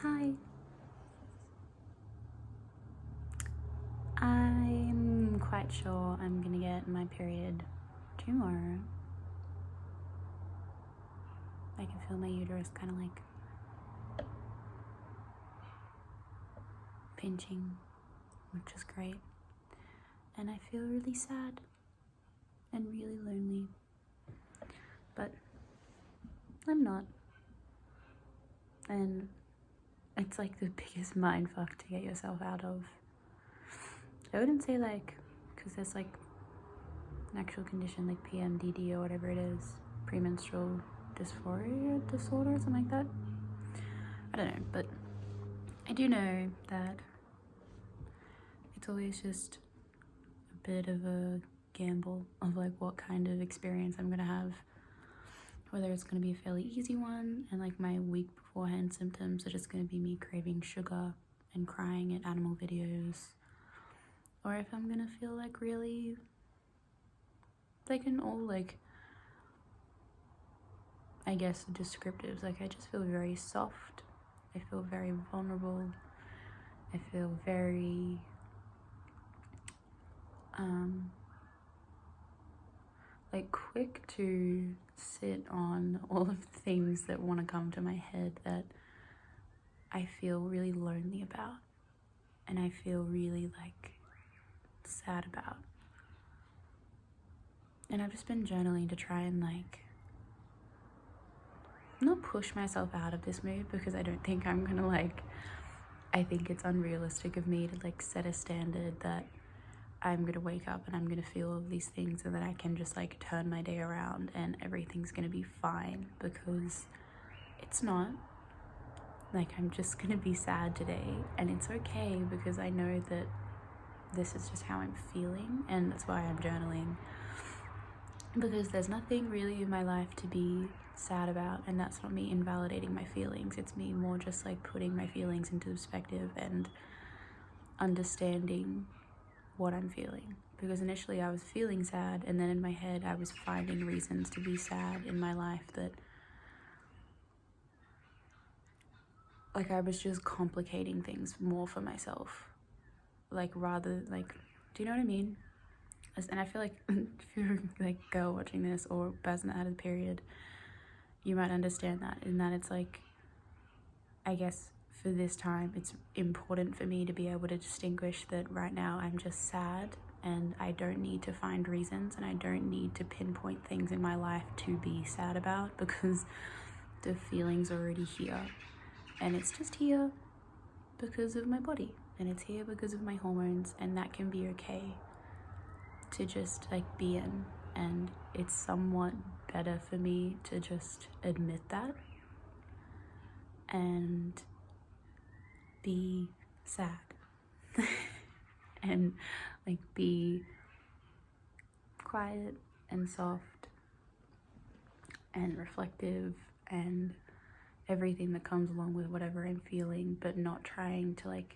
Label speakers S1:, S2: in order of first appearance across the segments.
S1: Hi. I'm quite sure I'm gonna get my period tomorrow. I can feel my uterus kind of like pinching, which is great. And I feel really sad and really lonely. But I'm not. And it's like the biggest mind fuck to get yourself out of. I wouldn't say like, because there's like an actual condition like PMDD or whatever it is, premenstrual dysphoria disorder or something like that. I don't know, but I do know that it's always just a bit of a gamble of like what kind of experience I'm gonna have, whether it's gonna be a fairly easy one and like my week beforehand symptoms are just gonna be me craving sugar and crying at animal videos, or if I'm gonna feel like really like in all like I guess descriptives, like I just feel very soft, I feel very vulnerable, I feel very like quick to sit on all of the things that want to come to my head that I feel really lonely about and I feel really like sad about. And I've just been journaling to try and like not push myself out of this mood, because I don't think I'm gonna like, I think it's unrealistic of me to like set a standard that I'm gonna wake up and I'm gonna feel all these things and then I can just like turn my day around and everything's gonna be fine, because it's not. Like I'm just gonna be sad today and it's okay, because I know that this is just how I'm feeling, and that's why I'm journaling, because there's nothing really in my life to be sad about, and that's not me invalidating my feelings. It's me more just like putting my feelings into perspective and understanding what I'm feeling, because initially I was feeling sad and then in my head I was finding reasons to be sad in my life that like I was just complicating things more for myself, like rather like, do you know what I mean? And I feel like if you're like girl watching this or person that had a period, you might understand that, in that it's like, I guess for this time it's important for me to be able to distinguish that right now I'm just sad and I don't need to find reasons and I don't need to pinpoint things in my life to be sad about, because the feeling's already here and it's just here because of my body and it's here because of my hormones, and that can be okay to just like be in. And it's somewhat better for me to just admit that and be sad and like be quiet and soft and reflective and everything that comes along with whatever I'm feeling, but not trying to like,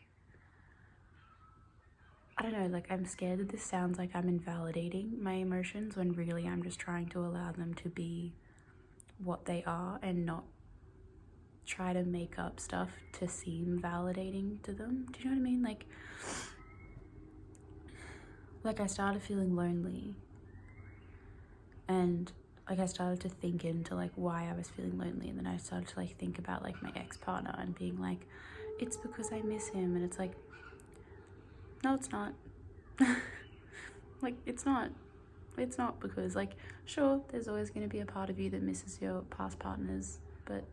S1: I don't know, like I'm scared that this sounds like I'm invalidating my emotions when really I'm just trying to allow them to be what they are and not try to make up stuff to seem validating to them. Do you know what I mean? Like I started feeling lonely, and like I started to think into like why I was feeling lonely, and then I started to like think about like my ex-partner and being like, it's because I miss him, and it's like, no it's not. Like it's not because like, sure, there's always going to be a part of you that misses your past partners, but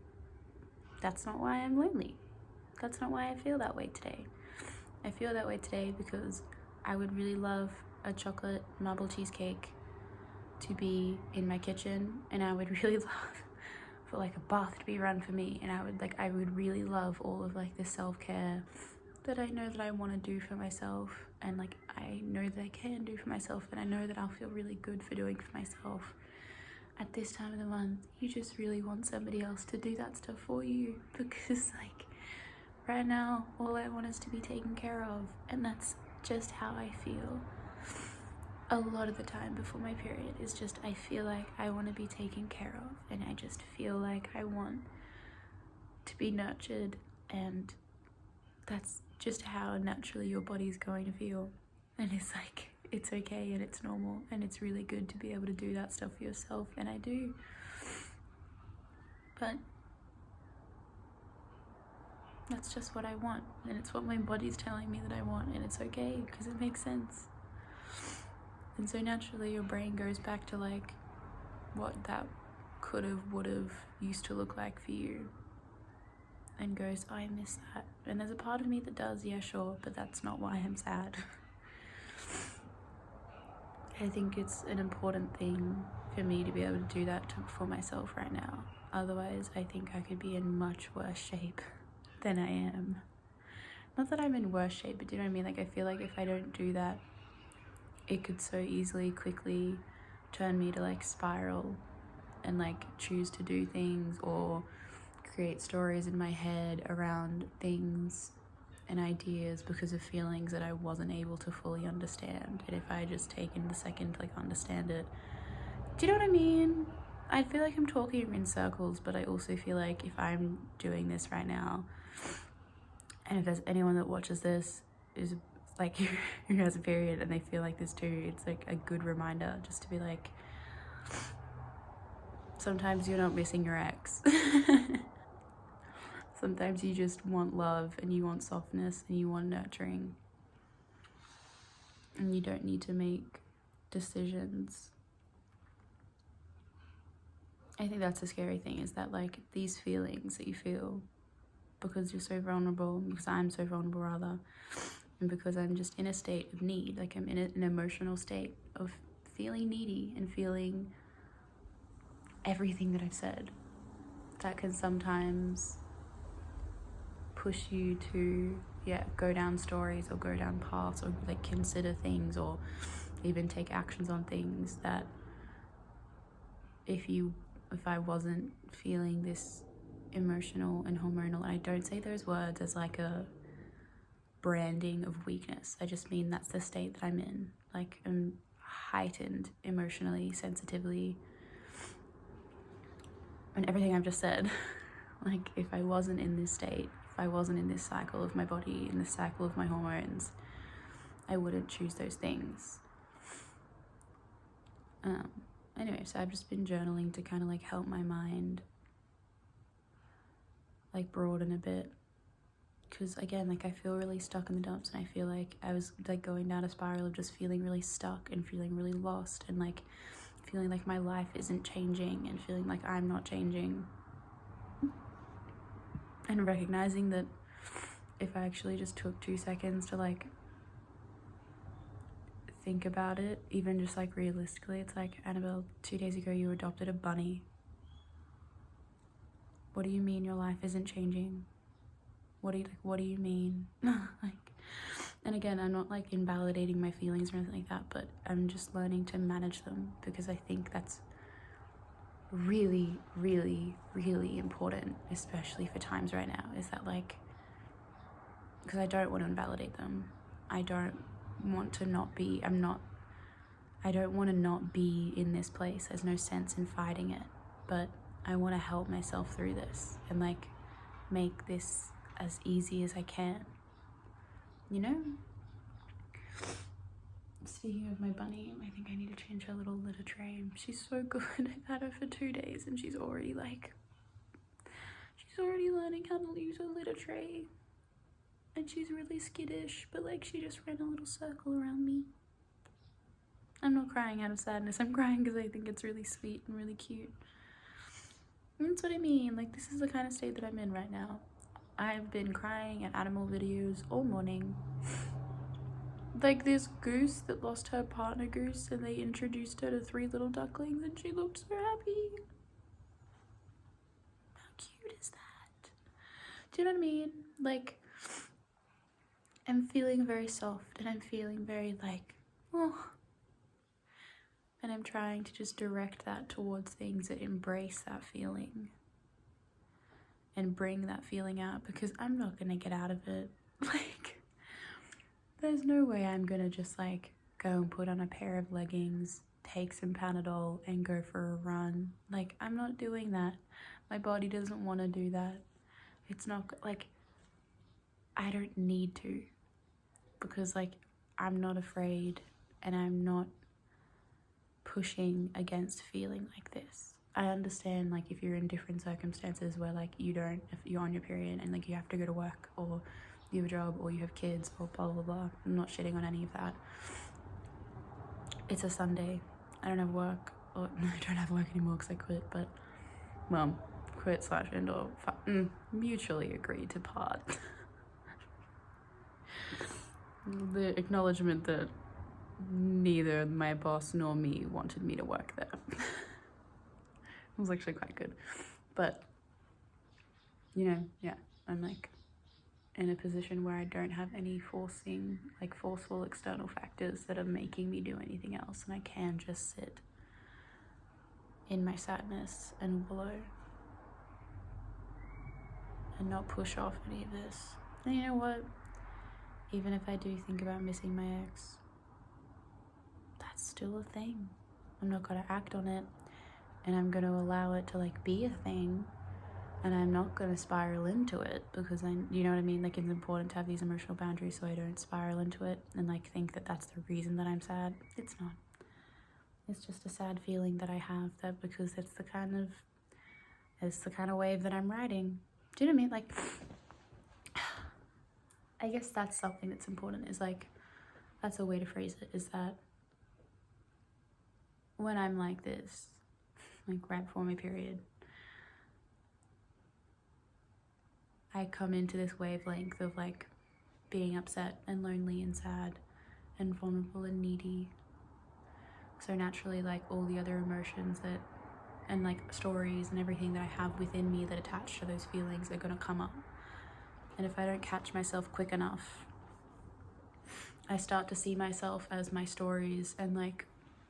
S1: that's not why I'm lonely. That's not why I feel that way today. I feel that way today because I would really love a chocolate marble cheesecake to be in my kitchen, and I would really love for like a bath to be run for me, and I would really love all of like the self-care that I know that I want to do for myself, and like I know that I can do for myself, and I know that I'll feel really good for doing for myself. At this time of the month, you just really want somebody else to do that stuff for you, because like right now all I want is to be taken care of, and that's just how I feel a lot of the time before my period. Is just I feel like I want to be taken care of, and I just feel like I want to be nurtured And that's just how naturally your body's going to feel. And it's like, it's okay and it's normal, and it's really good to be able to do that stuff for yourself, and I do. But that's just what I want, and it's what my body's telling me that I want, and it's okay because it makes sense. And so naturally your brain goes back to like what that could have, would have, used to look like for you, and goes, oh, I miss that. And there's a part of me that does, yeah, sure, but that's not why I'm sad. I think it's an important thing for me to be able to do that for myself right now. Otherwise, I think I could be in much worse shape than I am. Not that I'm in worse shape, but do you know what I mean? Like, I feel like if I don't do that, it could so easily, quickly turn me to like spiral and like choose to do things or create stories in my head around things and ideas because of feelings that I wasn't able to fully understand. And if I just taken the second to like understand it, do you know what I mean? I feel like I'm talking in circles, but I also feel like if I'm doing this right now, and if there's anyone that watches this is like who has a period and they feel like this too, it's like a good reminder just to be like, sometimes you're not missing your ex. Sometimes you just want love and you want softness and you want nurturing. And you don't need to make decisions. I think that's the scary thing, is that like these feelings that you feel because you're so vulnerable, because I'm so vulnerable rather, and because I'm just in a state of need, like I'm in an emotional state of feeling needy and feeling everything that I've said, that can sometimes push you to go down stories or go down paths or like consider things or even take actions on things that if I wasn't feeling this emotional and hormonal, and I don't say those words as like a branding of weakness, I just mean that's the state that I'm in, like I'm heightened emotionally, sensitively, and everything I've just said. Like if I wasn't in this state, if I wasn't in this cycle of my body, in this cycle of my hormones, I wouldn't choose those things. Anyway, so I've just been journaling to kind of like help my mind like broaden a bit, because again, like I feel really stuck in the dumps, and I feel like I was like going down a spiral of just feeling really stuck and feeling really lost and like feeling like my life isn't changing and feeling like I'm not changing. And recognizing that if I actually just took 2 seconds to like think about it, even just like realistically, it's like, Annabelle, 2 days ago you adopted a bunny. What do you mean your life isn't changing? What do you mean? Like, and again, I'm not like invalidating my feelings or anything like that, but I'm just learning to manage them, because I think that's really, really, really important, especially for times right now, is that like, because I don't want to invalidate them. I don't want to not be, I don't want to not be in this place. There's no sense in fighting it, but I want to help myself through this and like make this as easy as I can, you know? Speaking of my bunny, I think I need to change her little litter tray. She's so good. I've had her for 2 days and she's already learning how to use a litter tray. And she's really skittish, but like she just ran a little circle around me. I'm not crying out of sadness. I'm crying because I think it's really sweet and really cute. And that's what I mean. Like, this is the kind of state that I'm in right now. I've been crying at animal videos all morning. Like this goose that lost her partner goose and they introduced her to 3 little ducklings and she looked so happy. How cute is that? Do you know what I mean? Like, I'm feeling very soft and I'm feeling very like, oh. And I'm trying to just direct that towards things that embrace that feeling and bring that feeling out, because I'm not gonna get out of it. Like, there's no way I'm gonna just like go and put on a pair of leggings, take some Panadol and go for a run. Like, I'm not doing that. My body doesn't want to do that. It's not like, I don't need to, because like I'm not afraid and I'm not pushing against feeling like this. I understand like if you're in different circumstances where like if you're on your period and like you have to go to work, or you have a job, or you have kids, or blah blah blah. I'm not shitting on any of that. It's a Sunday. I don't have work, or no, I don't have work anymore because I quit, but well, quit / end or mutually agreed to part. The acknowledgement that neither my boss nor me wanted me to work there. It was actually quite good. But, you know, yeah, I'm like in a position where I don't have any forceful external factors that are making me do anything else, and I can just sit in my sadness and wallow and not push off any of this. And you know what? Even if I do think about missing my ex, that's still a thing. I'm not gonna act on it, and I'm gonna allow it to like be a thing, and I'm not gonna spiral into it, because you know what I mean? Like, it's important to have these emotional boundaries so I don't spiral into it and like think that that's the reason that I'm sad. It's not. It's just a sad feeling that I have, that because it's the kind of wave that I'm riding. Do you know what I mean? Like, I guess that's something that's important, is like, that's a way to phrase it, is that when I'm like this, like right before my period, I come into this wavelength of like being upset and lonely and sad and vulnerable and needy. So naturally, like all the other emotions and like stories and everything that I have within me that attach to those feelings are gonna come up. And if I don't catch myself quick enough, I start to see myself as my stories and like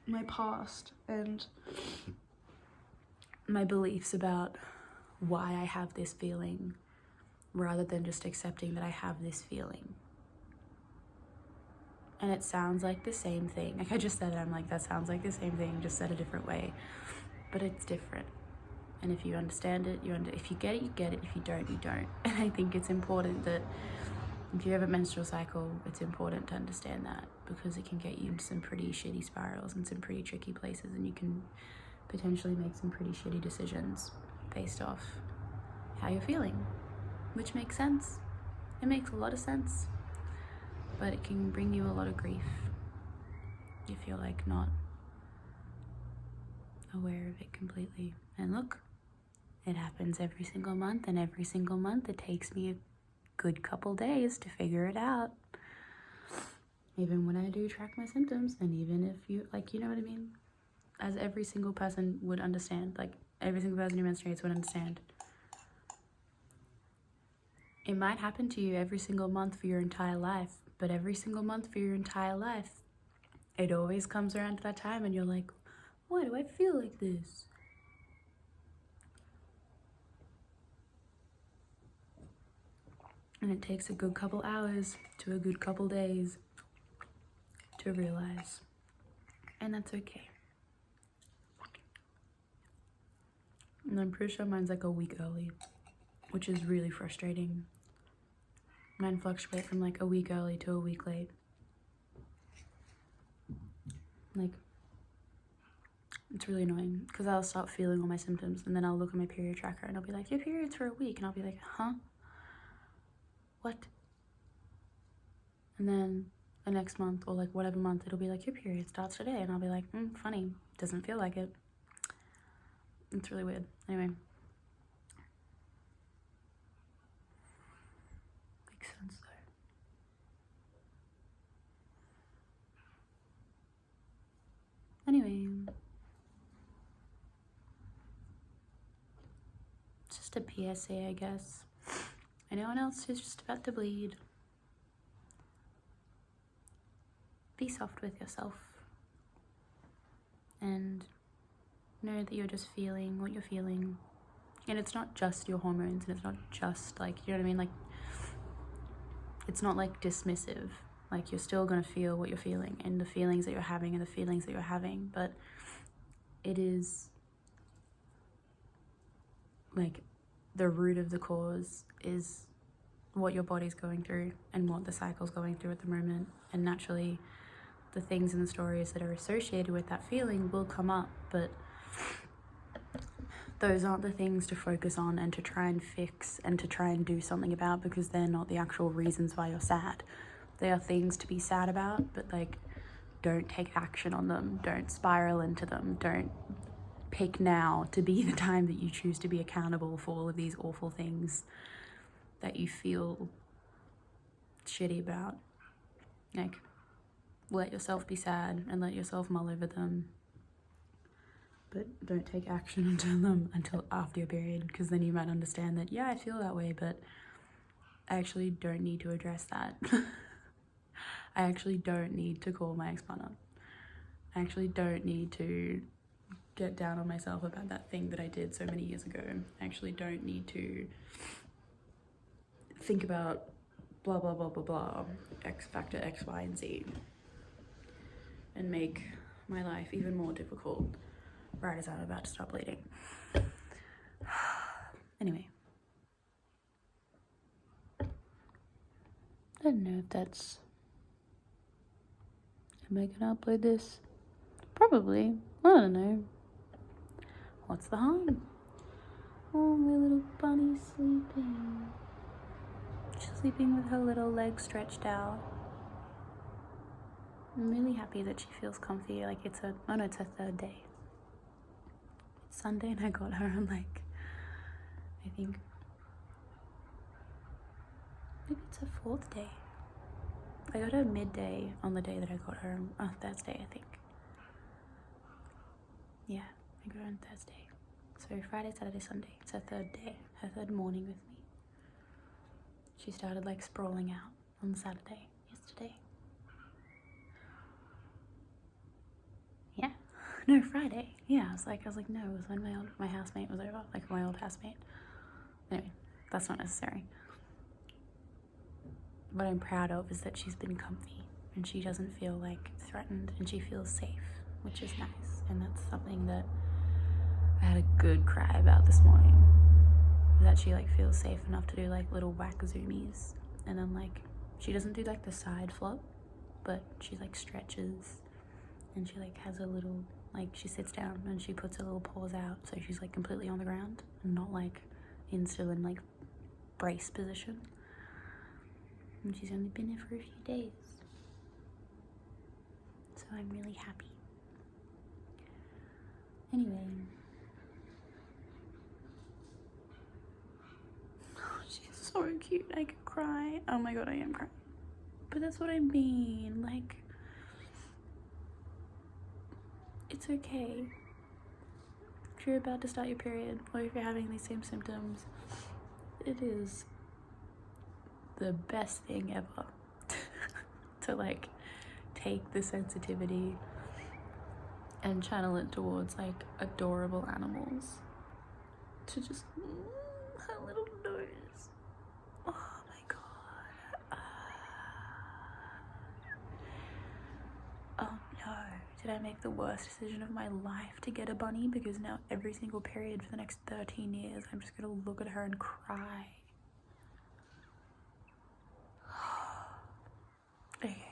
S1: my past and my beliefs about why I have this feeling, rather than just accepting that I have this feeling. And it sounds like the same thing. Like I just said it, I'm like, that sounds like the same thing, just said a different way. But it's different. And if you understand it, if you get it, you get it. If you don't, you don't. And I think it's important that if you have a menstrual cycle, it's important to understand that, because it can get you into some pretty shitty spirals and some pretty tricky places, and you can potentially make some pretty shitty decisions based off how you're feeling, which makes sense. It makes a lot of sense, but it can bring you a lot of grief if you're like not aware of it completely. And look, it happens every single month, and every single month it takes me a good couple days to figure it out. Even when I do track my symptoms, and even if you, like, you know what I mean? As every single person would understand, like every single person who menstruates would understand. It might happen to you every single month for your entire life, but every single month for your entire life, it always comes around to that time and you're like, why do I feel like this? And it takes a good couple hours to a good couple days to realize. And that's okay. And I'm pretty sure mine's like a week early, which is really frustrating. Mine fluctuate from like a week early to a week late. Like, it's really annoying, because I'll start feeling all my symptoms and then I'll look at my period tracker and I'll be like, your period's for a week. And I'll be like, huh? What? And then the next month, or like whatever month, it'll be like, your period starts today. And I'll be like, funny, doesn't feel like it. It's really weird. Anyway. Makes sense though. Anyway. It's just a PSA, I guess. Anyone else who's just about to bleed, be soft with yourself. And know that you're just feeling what you're feeling. And it's not just your hormones, and it's not just like, you know what I mean? Like, it's not like dismissive. Like, you're still gonna feel what you're feeling, and the feelings that you're having and the feelings that you're having, but it is like the root of the cause is what your body's going through and what the cycle's going through at the moment. And naturally, the things and the stories that are associated with that feeling will come up, but those aren't the things to focus on and to try and fix and to try and do something about, because they're not the actual reasons why you're sad. They are things to be sad about, but like, don't take action on them. Don't spiral into them. Don't pick now to be the time that you choose to be accountable for all of these awful things that you feel shitty about. Like, let yourself be sad and let yourself mull over them, but don't take action until them until after your period, because then you might understand that, yeah, I feel that way, but I actually don't need to address that. I actually don't need to call my ex-partner. I actually don't need to get down on myself about that thing that I did so many years ago. I actually don't need to think about blah, blah, blah, blah, blah, X factor, X, Y, and Z, and make my life even more difficult right as I'm about to stop bleeding. Anyway. I don't know if that's... Am I gonna upload this? Probably. I don't know. What's the harm? Oh, my little bunny's sleeping. She's sleeping with her little legs stretched out. I'm really happy that she feels comfy. Like, it's her third day. It's Sunday and I got her on, like, I think maybe it's her fourth day. I got her midday on the day that I got her on Thursday, I think. Yeah, I got her on Thursday. So Friday, Saturday, Sunday. It's her third day, her third morning with me. She started like sprawling out on Saturday, yesterday. Yeah, no, Friday. Yeah, I was like, no, it was when my housemate was over, like my old housemate. Anyway, that's not necessary. What I'm proud of is that she's been comfy and she doesn't feel like threatened and she feels safe, which is nice. And that's something that I had a good cry about this morning, that she like feels safe enough to do like little whack zoomies, and then like she doesn't do like the side flop, but she like stretches and she like has a little, like she sits down and she puts her little paws out so she's like completely on the ground and not like still in like brace position. And she's only been there for a few days, so I'm really happy. Anyway, oh, she's so cute. I could cry. Oh my god, I am crying. But that's what I mean. Like, it's okay. If you're about to start your period, or if you're having these same symptoms, it is the best thing ever to like take the sensitivity and channel it towards like adorable animals, to just her little nose. Oh my god. Oh no, did I make the worst decision of my life to get a bunny? Because now every single period for the next 13 years I'm just gonna look at her and cry. Okay.